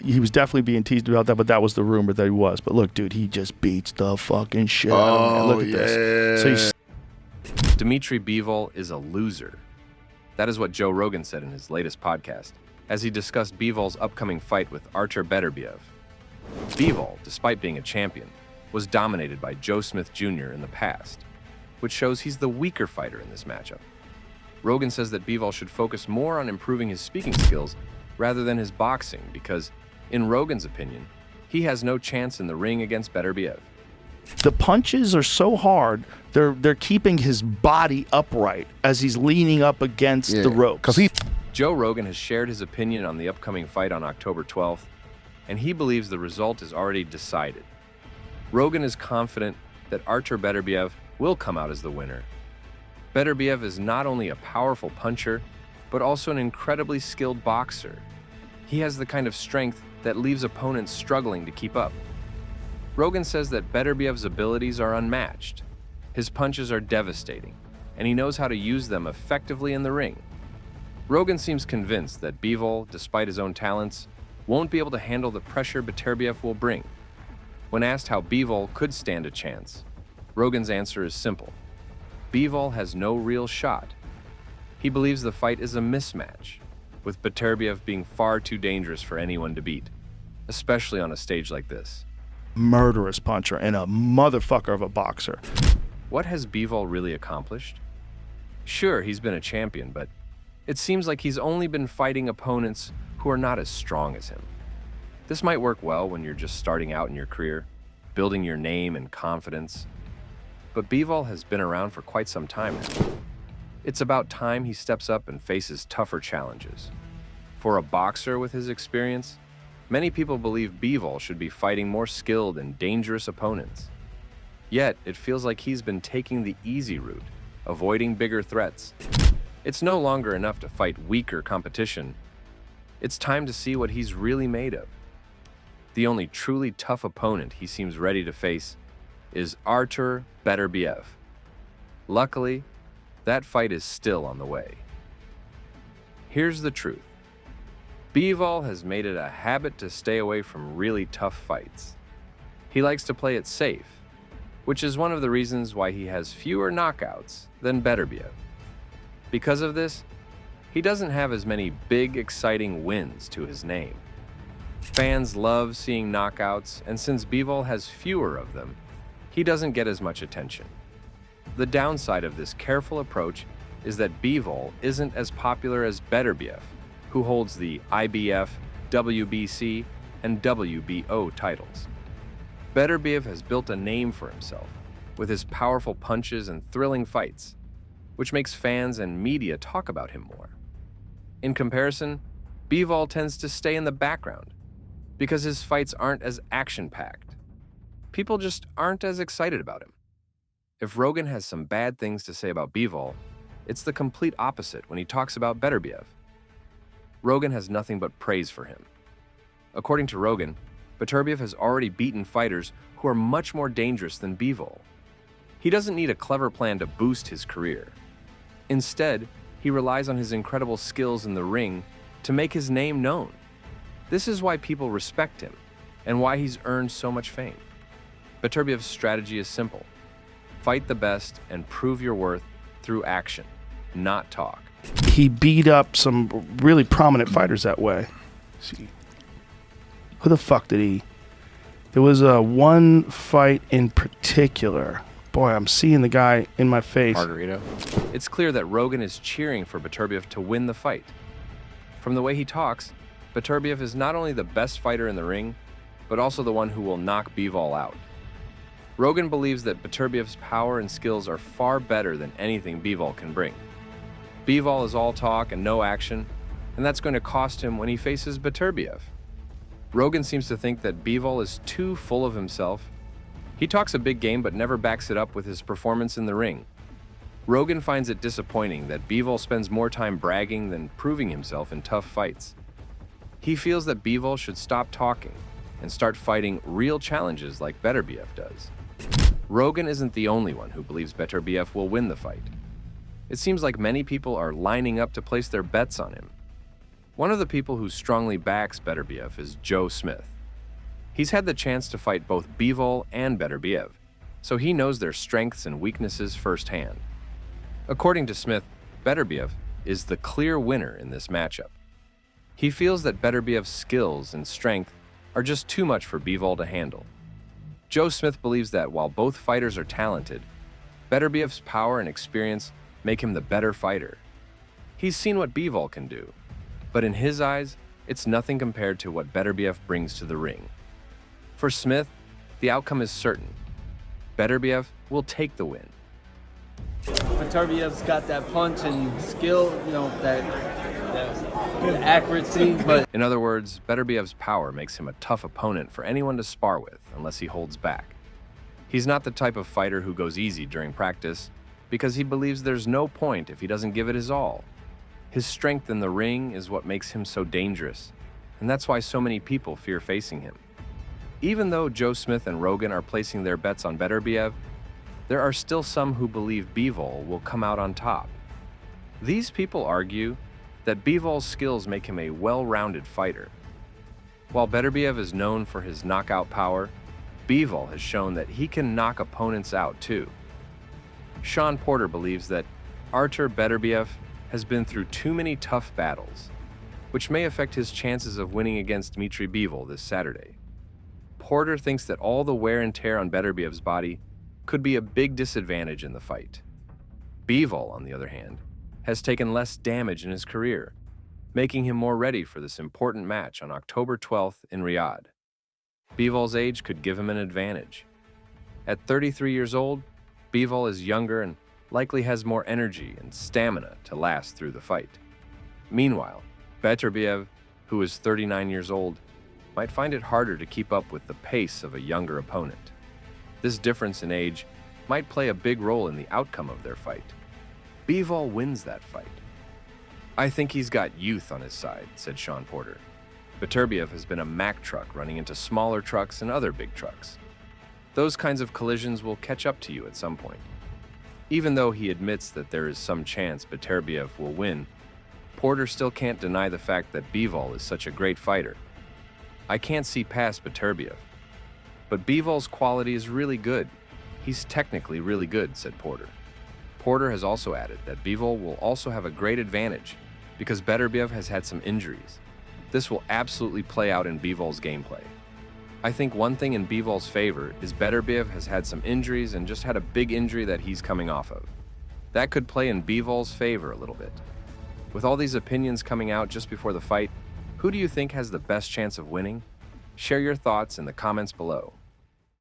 he was definitely being teased about that, but that was the rumor that he was. But look, dude, he just beats the fucking shit out of him, man. Look at this. So he's Dmitry Bivol is a loser. That is what Joe Rogan said in his latest podcast, as he discussed Bivol's upcoming fight with Artur Beterbiev. Bivol, despite being a champion, was dominated by Joe Smith Jr. in the past, which shows he's the weaker fighter in this matchup. Rogan says that Bivol should focus more on improving his speaking skills rather than his boxing because, in Rogan's opinion, he has no chance in the ring against Beterbiev. the punches are so hard, they're keeping his body upright as he's leaning up against the ropes. Joe Rogan has shared his opinion on the upcoming fight on October 12th, and he believes the result is already decided. Rogan is confident that Artur Beterbiev will come out as the winner. Beterbiev is not only a powerful puncher, but also an incredibly skilled boxer. He has the kind of strength that leaves opponents struggling to keep up. Rogan says that Beterbiev's abilities are unmatched. His punches are devastating, and he knows how to use them effectively in the ring. Rogan seems convinced that Bivol, despite his own talents, won't be able to handle the pressure Beterbiev will bring. When asked how Bivol could stand a chance, Rogan's answer is simple. Bivol has no real shot. He believes the fight is a mismatch, with Beterbiev being far too dangerous for anyone to beat, especially on a stage like this. Murderous puncher and a motherfucker of a boxer. What has Bivol really accomplished? Sure, he's been a champion, but it seems like he's only been fighting opponents who are not as strong as him. This might work well when you're just starting out in your career, building your name and confidence. But Bivol has been around for quite some time now. It's about time he steps up and faces tougher challenges. For a boxer with his experience, many people believe Bivol should be fighting more skilled and dangerous opponents. Yet, it feels like he's been taking the easy route, avoiding bigger threats. It's no longer enough to fight weaker competition. It's time to see what he's really made of. The only truly tough opponent he seems ready to face is Artur Beterbiev. Luckily, that fight is still on the way. Here's the truth. Bivol has made it a habit to stay away from really tough fights. He likes to play it safe, which is one of the reasons why he has fewer knockouts than Beterbiev. Because of this, he doesn't have as many big, exciting wins to his name. Fans love seeing knockouts, and since Bivol has fewer of them, he doesn't get as much attention. The downside of this careful approach is that Bivol isn't as popular as Beterbiev, who holds the IBF, WBC, and WBO titles. Beterbiev has built a name for himself with his powerful punches and thrilling fights, which makes fans and media talk about him more. In comparison, Bivol tends to stay in the background because his fights aren't as action-packed. People just aren't as excited about him. If Rogan has some bad things to say about Bivol, it's the complete opposite when he talks about Beterbiev. Rogan has nothing but praise for him. According to Rogan, Beterbiev has already beaten fighters who are much more dangerous than Bivol. He doesn't need a clever plan to boost his career. Instead, he relies on his incredible skills in the ring to make his name known. This is why people respect him and why he's earned so much fame. Beterbiev's strategy is simple. Fight the best and prove your worth through action, not talk. He beat up some really prominent fighters that way. See, who the fuck did he? There was one fight in particular. Boy, I'm seeing the guy in my face. Margarito. It's clear that Rogan is cheering for Beterbiev to win the fight. From the way he talks, Beterbiev is not only the best fighter in the ring, but also the one who will knock Bivol out. Rogan believes that Beterbiev's power and skills are far better than anything Bivol can bring. Bivol is all talk and no action, and that's going to cost him when he faces Beterbiev. Rogan seems to think that Bivol is too full of himself. He talks a big game but never backs it up with his performance in the ring. Rogan finds it disappointing that Bivol spends more time bragging than proving himself in tough fights. He feels that Bivol should stop talking and start fighting real challenges like Beterbiev does. Rogan isn't the only one who believes Beterbiev will win the fight. It seems like many people are lining up to place their bets on him. One of the people who strongly backs Beterbiev is Joe Smith. He's had the chance to fight both Bivol and Beterbiev, so he knows their strengths and weaknesses firsthand. According to Smith, Beterbiev is the clear winner in this matchup. He feels that Beterbiev's skills and strength are just too much for Bivol to handle. Joe Smith believes that while both fighters are talented, Beterbiev's power and experience make him the better fighter. He's seen what Bivol can do, but in his eyes, it's nothing compared to what Beterbiev brings to the ring. For Smith, the outcome is certain. Beterbiev will take the win. Beterbiev's got that punch and skill, that accuracy, but In other words, Beterbiev's power makes him a tough opponent for anyone to spar with unless he holds back. He's not the type of fighter who goes easy during practice because he believes there's no point if he doesn't give it his all. His strength in the ring is what makes him so dangerous, and that's why so many people fear facing him. Even though Joe Smith and Rogan are placing their bets on Beterbiev, there are still some who believe Bivol will come out on top. These people argue that Bivol's skills make him a well-rounded fighter. While Beterbiev is known for his knockout power, Bivol has shown that he can knock opponents out too. Sean Porter believes that Artur Beterbiev has been through too many tough battles, which may affect his chances of winning against Dmitry Bivol this Saturday. Porter thinks that all the wear and tear on Beterbiev's body could be a big disadvantage in the fight. Bivol, on the other hand, has taken less damage in his career, making him more ready for this important match on October 12th in Riyadh. Bivol's age could give him an advantage. At 33 years old, Bivol is younger and likely has more energy and stamina to last through the fight. Meanwhile, Beterbiev, who is 39 years old, might find it harder to keep up with the pace of a younger opponent. This difference in age might play a big role in the outcome of their fight. Bivol wins that fight. "I think he's got youth on his side," said Sean Porter. Beterbiev has been a Mack truck running into smaller trucks and other big trucks. Those kinds of collisions will catch up to you at some point. Even though he admits that there is some chance Beterbiev will win, Porter still can't deny the fact that Bivol is such a great fighter. "I can't see past Beterbiev, but Bivol's quality is really good. He's technically really good," said Porter. Porter has also added that Bivol will also have a great advantage because Beterbiev has had some injuries. This will absolutely play out in Bivol's gameplay. "I think one thing in Bivol's favor is Beterbiev has had some injuries and just had a big injury that he's coming off of. That could play in Bivol's favor a little bit." With all these opinions coming out just before the fight, who do you think has the best chance of winning? Share your thoughts in the comments below.